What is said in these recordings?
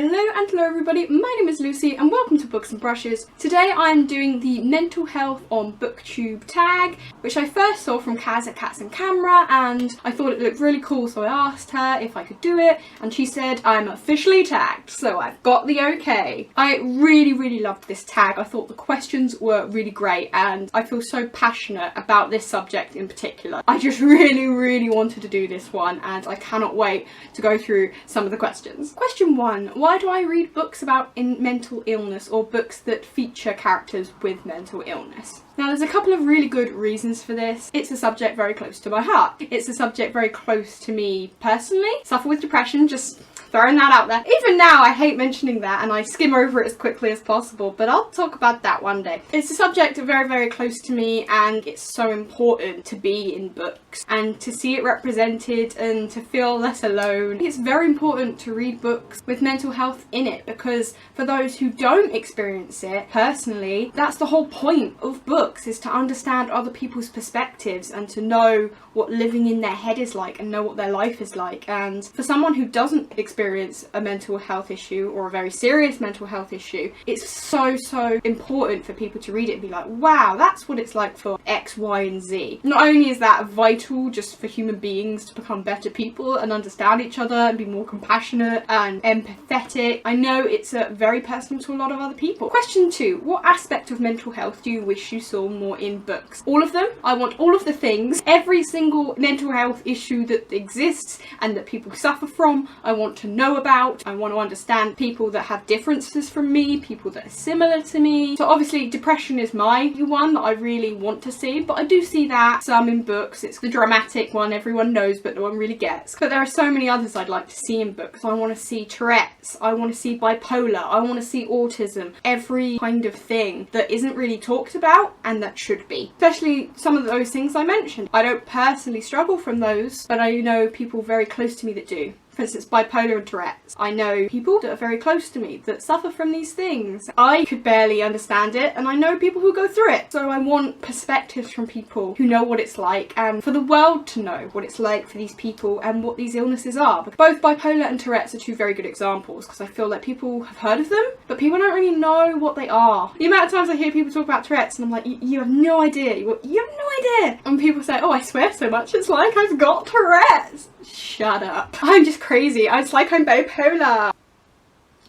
Hello everybody, my name is Lucy and welcome to Books and Brushes. Today I'm doing the mental health on Booktube tag, which I first saw from Kaz at Cats and Camera, and I thought it looked really cool, so I asked her if I could do it and she said I'm officially tagged, so I've got the okay. I really loved this tag. I thought the questions were really great and I feel so passionate about this subject in particular. I just really wanted to do this one and I cannot wait to go through some of the questions. Question 1. Why do I read books about mental illness or books that feature characters with mental illness? Now there's a couple of really good reasons for this. It's a subject very close to my heart. It's a subject very close to me personally. Suffer with depression, just throwing that out there. Even now I hate mentioning that and I skim over it as quickly as possible, but I'll talk about that one day. It's a subject very close to me and it's so important to be in books and to see it represented and to feel less alone. It's very important to read books with mental health in it because for those who don't experience it personally, that's the whole point of books, is to understand other people's perspectives and to know what living in their head is like and know what their life is like. And for someone who doesn't experience a mental health issue or a very serious mental health issue, it's so important for people to read it and be like, wow, that's what it's like for X, Y and Z. Not only is that vital just for human beings to become better people and understand each other and be more compassionate and empathetic, I know it's very personal to a lot of other people. Question 2. What aspect of mental health do you wish you saw more in books? All of them. I want all of the things. Every single mental health issue that exists and that people suffer from, I want to know about. I want to understand people that have differences from me, people that are similar to me. So obviously depression is my one that I really want to see, but I do see that some in books. It's the dramatic one everyone knows but no one really gets. But there are so many others I'd like to see in books. I want to see Tourette's, I want to see bipolar, I want to see autism, every kind of thing that isn't really talked about and that should be. Especially some of those things I mentioned. I don't personally struggle from those, but I know people very close to me that do. For instance, bipolar and Tourette's. I know people that are very close to me that suffer from these things. I could barely understand it and I know people who go through it. So I want perspectives from people who know what it's like and for the world to know what it's like for these people and what these illnesses are. Both bipolar and Tourette's are two very good examples because I feel like people have heard of them but people don't really know what they are. The amount of times I hear people talk about Tourette's and I'm like, you have no idea. You have no idea. And people say, oh, I swear so much. It's like I've got Tourette's. Shut up. I'm just crazy. It's like I'm bipolar.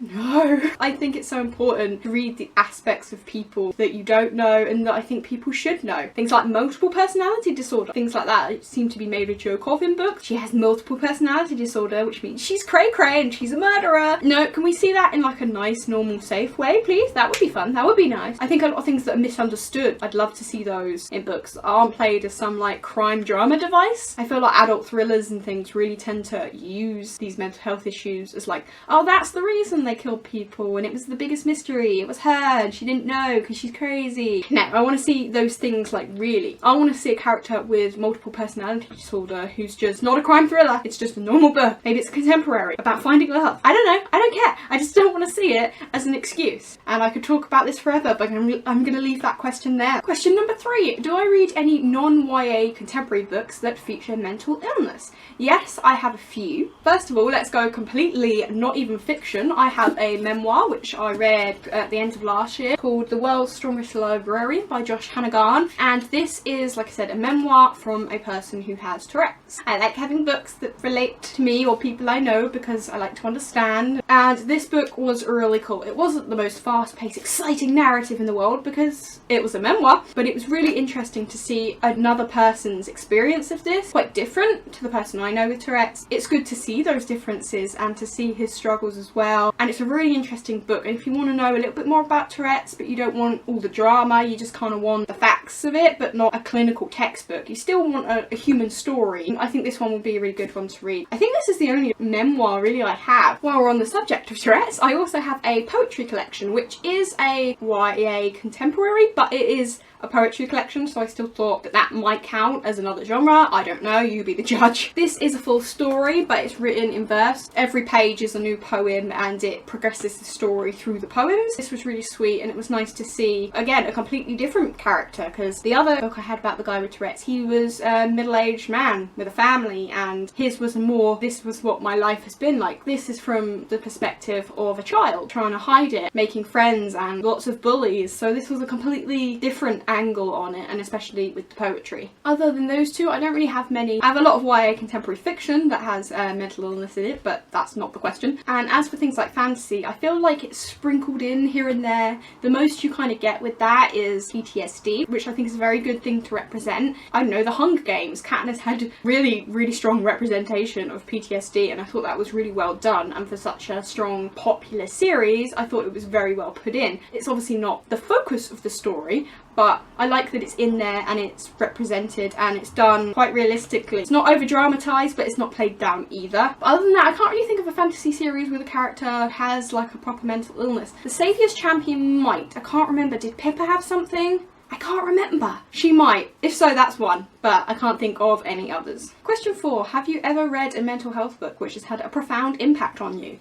No. I think it's so important to read the aspects of people that you don't know and that I think people should know. Things like multiple personality disorder, things like that seem to be made a joke of in books. She has multiple personality disorder, which means she's cray-cray and she's a murderer. No, can we see that in like a nice, normal, safe way, please? That would be fun. That would be nice. I think a lot of things that are misunderstood, I'd love to see those in books that aren't played as some like crime drama device. I feel like adult thrillers and things really tend to use these mental health issues as like, oh, that's the reason they killed people and it was the biggest mystery. It was her and she didn't know because she's crazy. No, I want to see those things like really. I want to see a character with multiple personality disorder who's just not a crime thriller. It's just a normal book. Maybe it's a contemporary about finding love. I don't know. I don't care. I just don't want to see it as an excuse. And I could talk about this forever, but I'm going to leave that question there. Question number 3. Do I read any non-YA contemporary books that feature mental illness? Yes, I have a few. First of all, let's go completely not even fiction. I have a memoir which I read at the end of last year called The World's Strongest Librarian by Josh Hannigan, and this is, like I said, a memoir from a person who has Tourette's. I like having books that relate to me or people I know because I like to understand, and this book was really cool. It wasn't the most fast-paced, exciting narrative in the world because it was a memoir, but it was really interesting to see another person's experience of this, quite different to the person I know with Tourette's. It's good to see those differences and to see his struggles as well, and it's a really interesting book. And if you want to know a little bit more about Tourette's but you don't want all the drama, you just kind of want the facts of it but not a clinical textbook, you still want a human story, I think this one will be a really good one to read. I think this is the only memoir really I have. While we're on the subject of Tourette's, I also have a poetry collection which is a YA contemporary, but it is a poetry collection, so I still thought that that might count as another genre. I don't know, you be the judge. This is a full story, but it's written in verse. Every page is a new poem and it progresses the story through the poems. This was really sweet, and it was nice to see, again, a completely different character, because the other book I had about the guy with Tourette's, he was a middle-aged man with a family, and his was more, this was what my life has been like. This is from the perspective of a child trying to hide it, making friends and lots of bullies, so this was a completely different angle on it, and especially with the poetry. Other than those two, I don't really have many. I have a lot of YA contemporary fiction that has mental illness in it, but that's not the question. And as for things like fantasy, I feel like it's sprinkled in here and there. The most you kind of get with that is PTSD, which I think is a very good thing to represent. I don't know, the Hunger Games, Katniss had really strong representation of PTSD, and I thought that was really well done, and for such a strong popular series I thought it was very well put in. It's obviously not the focus of the story, but I like that it's in there and it's represented and it's done quite realistically. It's not over dramatized, but it's not played down either. But other than that, I can't really think of a fantasy series where the character has like a proper mental illness. The Saviour's Champion might. I can't remember. Did Pippa have something? I can't remember. She might. If so, that's one, but I can't think of any others. Question 4. Have you ever read a mental health book which has had a profound impact on you?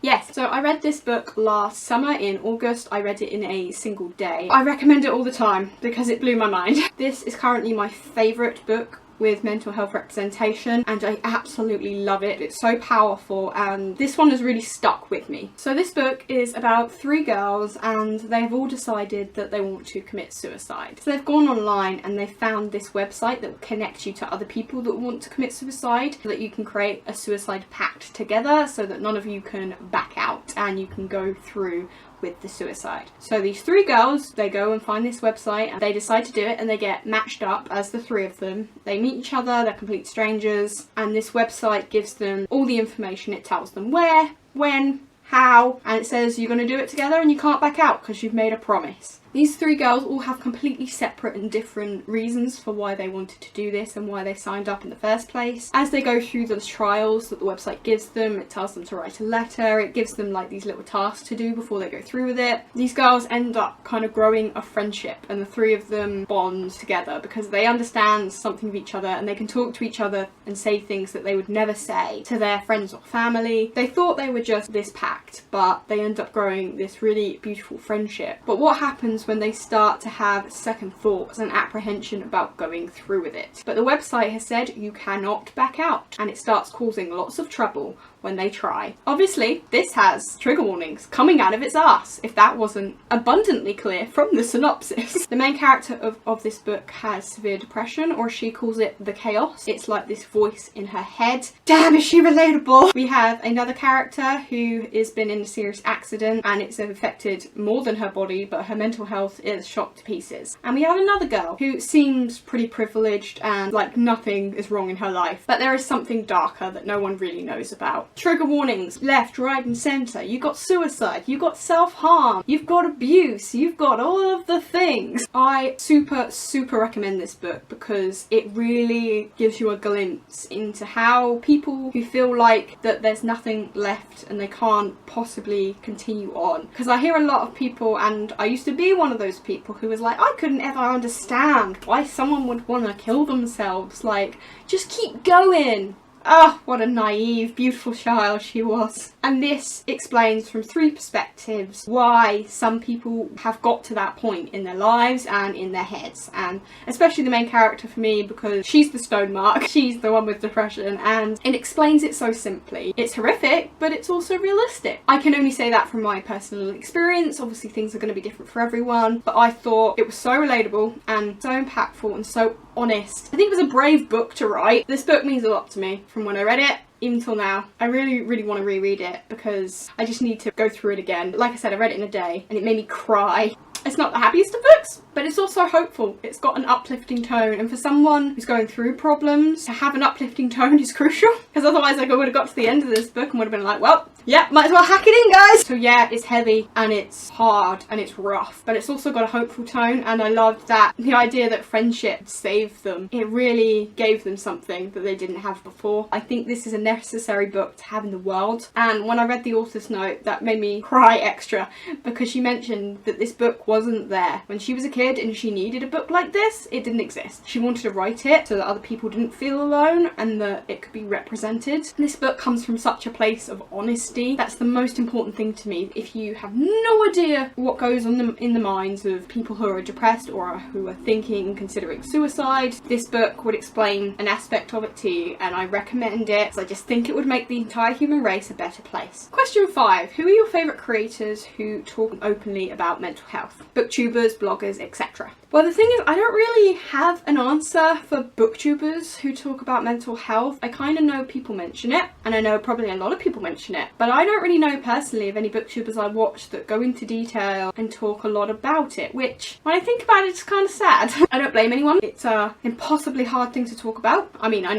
Yes, so I read this book last summer in August. I read it in a single day. I recommend it all the time because it blew my mind. This is currently my favourite book with mental health representation, and I absolutely love it. It's so powerful, and this one has really stuck with me. So this book is about 3 girls, and they've all decided that they want to commit suicide. So they've gone online and they've found this website that will connect you to other people that want to commit suicide, so that you can create a suicide pact together, so that none of you can back out and you can go through with the suicide. So these 3 girls, they go and find this website and they decide to do it, and they get matched up as the 3 of them. They meet each other, they're complete strangers, and this website gives them all the information. It tells them where, when, how, and it says you're going to do it together and you can't back out because you've made a promise. These 3 girls all have completely separate and different reasons for why they wanted to do this and why they signed up in the first place. As they go through the trials that the website gives them, it tells them to write a letter, it gives them like these little tasks to do before they go through with it. These girls end up kind of growing a friendship, and the 3 of them bond together because they understand something of each other and they can talk to each other and say things that they would never say to their friends or family. They thought they were just this pact, but they end up growing this really beautiful friendship. But what happens when they start to have second thoughts and apprehension about going through with it? But the website has said you cannot back out, and it starts causing lots of trouble when they try. Obviously, this has trigger warnings coming out of its ass, if that wasn't abundantly clear from the synopsis. The main character of this book has severe depression, or she calls it the chaos. It's like this voice in her head. Damn, is she relatable? We have another character who has been in a serious accident and it's affected more than her body, but her mental health is shot to pieces. And we have another girl who seems pretty privileged and like nothing is wrong in her life, but there is something darker that no one really knows about. Trigger warnings left, right and centre. You got suicide, you got self-harm, you've got abuse, you've got all of the things. I super recommend this book because it really gives you a glimpse into how people who feel like that there's nothing left and they can't possibly continue on. Because I hear a lot of people, and I used to be one of those people who was like, I couldn't ever understand why someone would want to kill themselves. Like, just keep going. Oh, what a naive, beautiful child she was. And this explains from 3 perspectives why some people have got to that point in their lives and in their heads. And especially the main character for me, because she's the stone mark, she's the one with depression, and it explains it so simply. It's horrific, but it's also realistic. I can only say that from my personal experience. Obviously things are going to be different for everyone, but I thought it was so relatable and so impactful and so honest. I think it was a brave book to write. This book means a lot to me from when I read it even till now. I really want to reread it because I just need to go through it again. Like I said, I read it in a day and it made me cry. It's not the happiest of books, but but it's also hopeful. It's got an uplifting tone, and for someone who's going through problems, to have an uplifting tone is crucial, because otherwise I would have got to the end of this book and would have been like, well, yeah, might as well hack it in, guys. So yeah, it's heavy and it's hard and it's rough, but it's also got a hopeful tone, and I loved that the idea that friendship saved them. It really gave them something that they didn't have before. I think this is a necessary book to have in the world, and when I read the author's note, that made me cry extra, because she mentioned that this book wasn't there when she was a kid and she needed a book like this. It didn't exist. She wanted to write it so that other people didn't feel alone and that it could be represented. This book comes from such a place of honesty. That's the most important thing to me. If you have no idea what goes on in the minds of people who are depressed or who are thinking and considering suicide, this book would explain an aspect of it to you, and I recommend it because I just think it would make the entire human race a better place. Question 5. Who are your favourite creators who talk openly about mental health? Booktubers, bloggers, etc. Well, the thing is, I don't really have an answer for booktubers who talk about mental health. I kind of know people mention it, and I know probably a lot of people mention it, but I don't really know personally of any booktubers I watch that go into detail and talk a lot about it, which, when I think about it, it's kind of sad. I don't blame anyone. It's an impossibly hard thing to talk about. I mean, I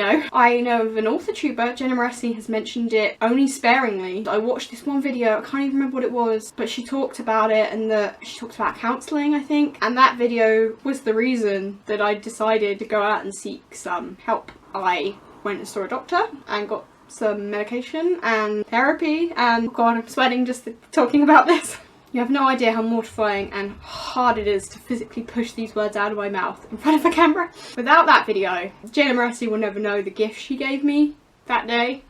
know of an author tuber, Jenna Moreci, has mentioned it only sparingly. I watched this one video, I can't even remember what it was, but she talked about it, and she talked about counselling, I think, and that video was the reason that I decided to go out and seek some help. I went and saw a doctor and got some medication and therapy, and oh god, I'm sweating just talking about this. You have no idea how mortifying and hard it is to physically push these words out of my mouth in front of a camera. Without that video, Jenna Moreci will never know the gift she gave me that day.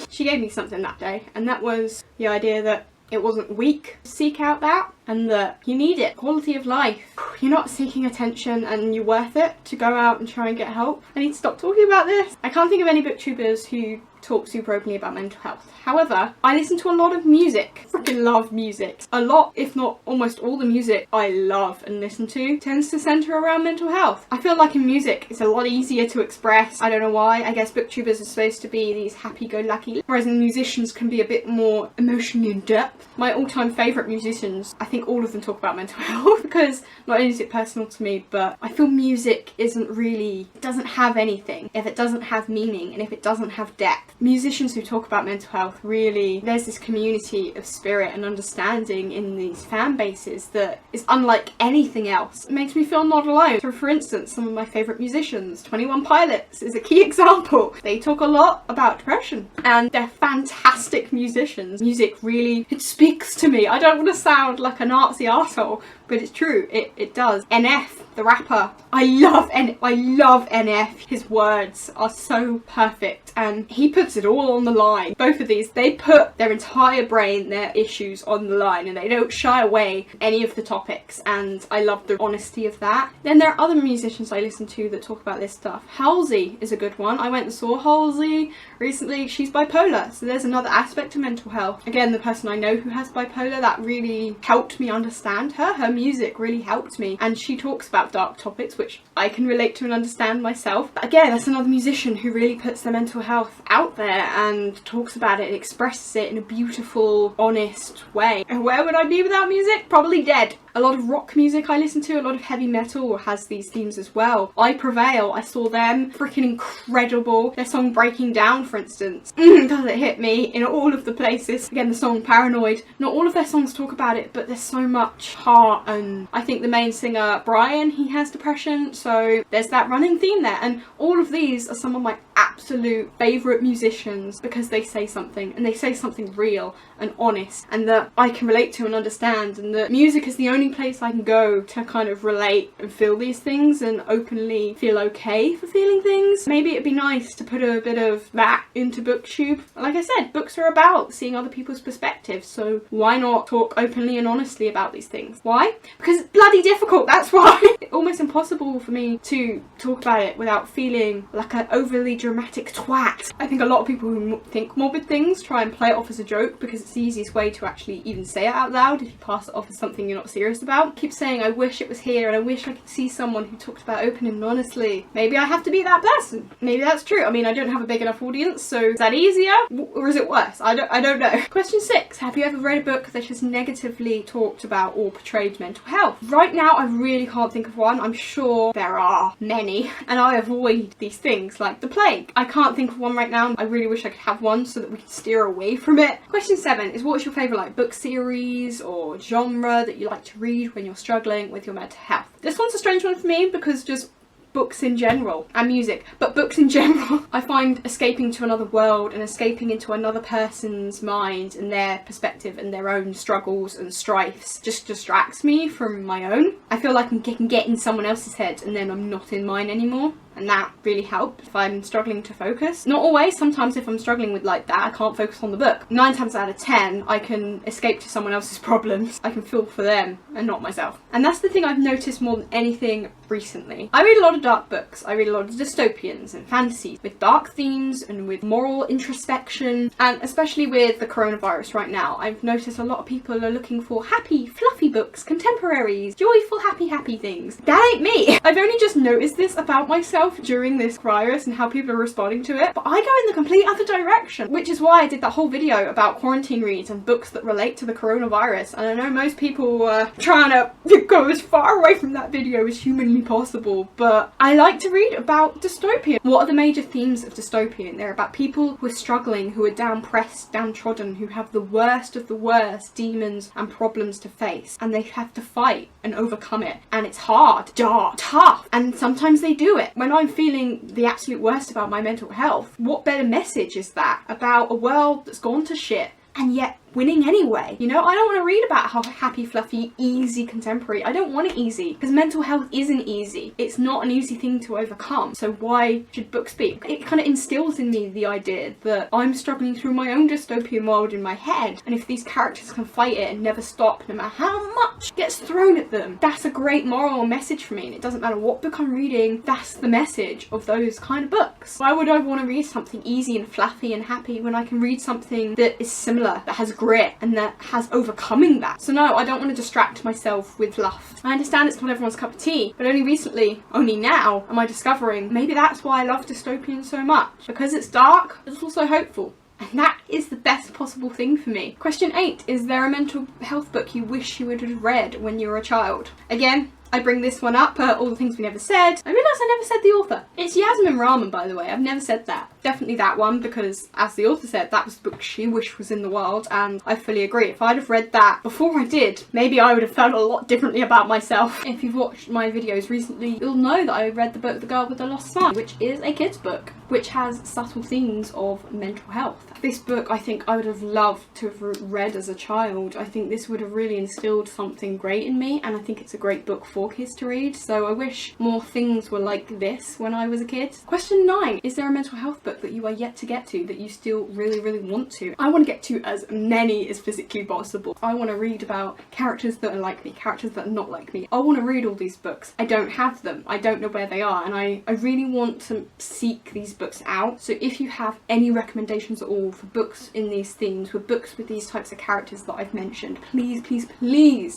She gave me something that day, and that was the idea that it wasn't weak to seek out that, and that you need it. Quality of life. You're not seeking attention and you're worth it to go out and try and get help. I need to stop talking about this. I can't think of any booktubers who talk super openly about mental health. However, I listen to a lot of music. Freaking love music. A lot, if not almost all the music I love and listen to tends to centre around mental health. I feel like in music it's a lot easier to express. I don't know why. I guess booktubers are supposed to be these happy-go-lucky, whereas musicians can be a bit more emotionally in depth. My all-time favourite musicians, I think all of them talk about mental health, because not only is it personal to me, but I feel music isn't really, it doesn't have anything if it doesn't have meaning and if it doesn't have depth. Musicians who talk about mental health, really, there's this community of spirit and understanding in these fan bases that is unlike anything else. It makes me feel not alone. So for instance, some of my favourite musicians, 21 Pilots is a key example. They talk a lot about depression and they're fantastic musicians. Music really, it speaks to me. I don't want to sound like an artsy arsehole, but it's true, it does. NF, the rapper, I love NF. His words are so perfect and he puts it all on the line. Both of these, they put their entire brain, their issues on the line, and they don't shy away from any of the topics, and I love the honesty of that. Then there are other musicians I listen to that talk about this stuff. Halsey is a good one. I went and saw Halsey recently. She's bipolar, so there's another aspect to mental health. Again, the person I know who has bipolar, that really helped me understand her. Her music really helped me, and she talks about dark topics which I can relate to and understand myself. But again, that's another musician who really puts their mental health out there and talks about it and expresses it in a beautiful, honest way. And where would I be without music? Probably dead. A lot of rock music I listen to, a lot of heavy metal has these themes as well. I Prevail, I saw them, freaking incredible. Their song Breaking Down, for instance, does it hit me in all of the places. Again, the song Paranoid, not all of their songs talk about it, but there's so much heart, and I think the main singer, Brian, he has depression, so there's that running theme there, and all of these are some of my absolute favourite musicians because they say something, and they say something real and honest, and that I can relate to and understand, and that music is the only place I can go to kind of relate and feel these things and openly feel okay for feeling things. Maybe it'd be nice to put a bit of that into Booktube. Like I said, books are about seeing other people's perspectives, so why not talk openly and honestly about these things? Why? Because it's bloody difficult, that's why. It's almost impossible for me to talk about it without feeling like an overly dramatic twat. I think a lot of people who think morbid things try and play it off as a joke because it's the easiest way to actually even say it out loud if you pass it off as something you're not serious about. I keep saying I wish it was here and I wish I could see someone who talked about opening and honestly. Maybe I have to be that person. Maybe that's true. I mean, I don't have a big enough audience, so is that easier or is it worse? I don't know. Question 6. Have you ever read a book that has negatively talked about or portrayed mental health? Right now, I really can't think of one. I'm sure there are many, and I avoid these things like the plague. I can't think of one right now. I really wish I could have one so that we can steer away from it. Question 7 is, what is your favourite like book series or genre that you like to read when you're struggling with your mental health? This one's a strange one for me because just books in general and music, but books in general. I find escaping to another world and escaping into another person's mind and their perspective and their own struggles and strifes just distracts me from my own. I feel like I can get in someone else's head and then I'm not in mine anymore. And that really helps if I'm struggling to focus. Not always, sometimes if I'm struggling with like that, I can't focus on the book. 9 times out of 10, I can escape to someone else's problems. I can feel for them and not myself. And that's the thing I've noticed more than anything recently. I read a lot of dark books. I read a lot of dystopians and fantasies with dark themes and with moral introspection. And especially with the coronavirus right now, I've noticed a lot of people are looking for happy, fluffy books, contemporaries, joyful, happy things. That ain't me. I've only just noticed this about myself during this virus and how people are responding to it, but I go in the complete other direction, which is why I did that whole video about quarantine reads and books that relate to the coronavirus. And I know most people were trying to go as far away from that video as humanly possible, but I like to read about dystopia. What are the major themes of dystopian? They're about people who are struggling, who are down-pressed, downtrodden, who have the worst of the worst demons and problems to face, and they have to fight and overcome it. And it's hard, dark, tough, and sometimes they do it. When I'm feeling the absolute worst about my mental health, what better message is that about a world that's gone to shit and yet winning anyway? You know, I don't want to read about how happy, fluffy, easy contemporary. I don't want it easy because mental health isn't easy. It's not an easy thing to overcome. So why should books be? It kind of instills in me the idea that I'm struggling through my own dystopian world in my head, and if these characters can fight it and never stop, no matter how much gets thrown at them, that's a great moral message for me. And it doesn't matter what book I'm reading, that's the message of those kind of books. Why would I want to read something easy and fluffy and happy when I can read something that is similar, that has grit and that has overcoming that? So no, I don't want to distract myself with fluff. I understand it's not everyone's cup of tea, but only recently, only now, am I discovering maybe that's why I love dystopian so much. Because it's dark, but it's also hopeful. And that is the best possible thing for me. Question 8, is there a mental health book you wish you would have read when you were a child? Again, I bring this one up, all the things we never said. I realise I never said the author. It's Yasmin Rahman, by the way. I've never said that. Definitely that one, because as the author said, that was the book she wished was in the world, and I fully agree. If I'd have read that before I did, maybe I would have felt a lot differently about myself. If you've watched my videos recently, you'll know that I read the book The Girl with the Lost Son, which is a kid's book, which has subtle themes of mental health. This book, I think I would have loved to have read as a child. I think this would have really instilled something great in me, and I think it's a great book for kids to read, so I wish more things were like this when I was a kid. Question 9, is there a mental health book that you are yet to get to that you still really want to? I want to get to as many as physically possible. I want to read about characters that are like me, characters that are not like me. I want to read all these books. I don't have them. I don't know where they are, and I really want to seek these books out. So if you have any recommendations at all for books in these themes, for books with these types of characters that I've mentioned, please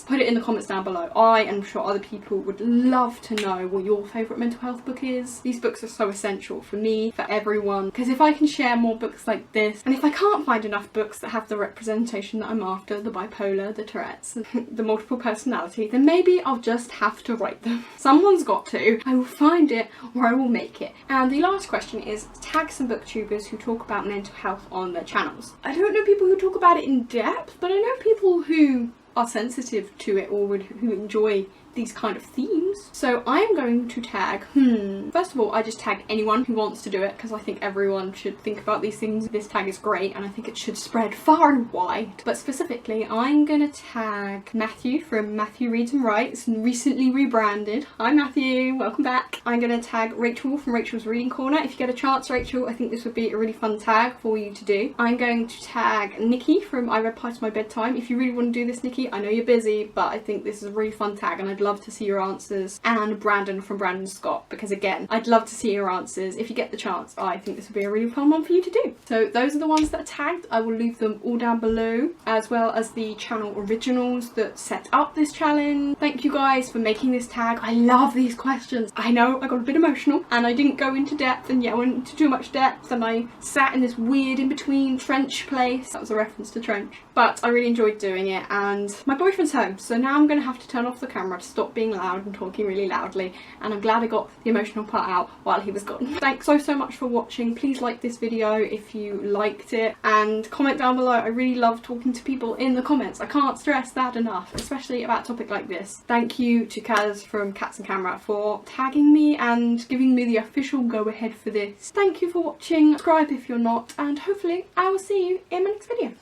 put it in the comments down below. I am sure other people would love to know what your favourite mental health book is. These books are so essential for me, for everyone, because if I can share more books like this, and if I can't find enough books that have the representation that I'm after, the bipolar, the Tourette's, the multiple personality, then maybe I'll just have to write them. Someone's got to. I will find it or I will make it. And the last question is, tag some booktubers who talk about mental health on their channels. I don't know people who talk about it in depth, but I know people who are sensitive to it or who enjoy these kind of themes. So I'm going to tag, first of all, I just tag anyone who wants to do it, because I think everyone should think about these things. This tag is great and I think it should spread far and wide. But specifically, I'm gonna tag Matthew from Matthew Reads and Writes, recently rebranded. Hi Matthew, welcome back. I'm gonna tag Rachel from Rachel's Reading Corner. If you get a chance, Rachel, I think this would be a really fun tag for you to do. I'm going to tag Nikki from I Read Past My Bedtime. If you really want to do this, Nikki, I know you're busy, but I think this is a really fun tag and I'd love to see your answers answers, and Brandon from Brandon Scott, because again, I'd love to see your answers. If you get the chance, I think this would be a really fun one for you to do. So those are the ones that are tagged. I will leave them all down below, as well as the channel originals that set up this challenge. Thank you guys for making this tag. I love these questions. I know I got a bit emotional and I didn't go into depth, and yeah, I went into too much depth and I sat in this weird in-between trench place. That was a reference to trench. But I really enjoyed doing it, and my boyfriend's home, so now I'm going to have to turn off the camera to stop being loud and talking really loudly, and I'm glad I got the emotional part out while he was gone. Thanks so much for watching. Please like this video if you liked it, and comment down below. I really love talking to people in the comments. I can't stress that enough, especially about a topic like this. Thank you to Kaz from Cats and Camera for tagging me and giving me the official go-ahead for this. Thank you for watching. Subscribe if you're not, and hopefully I will see you in my next video.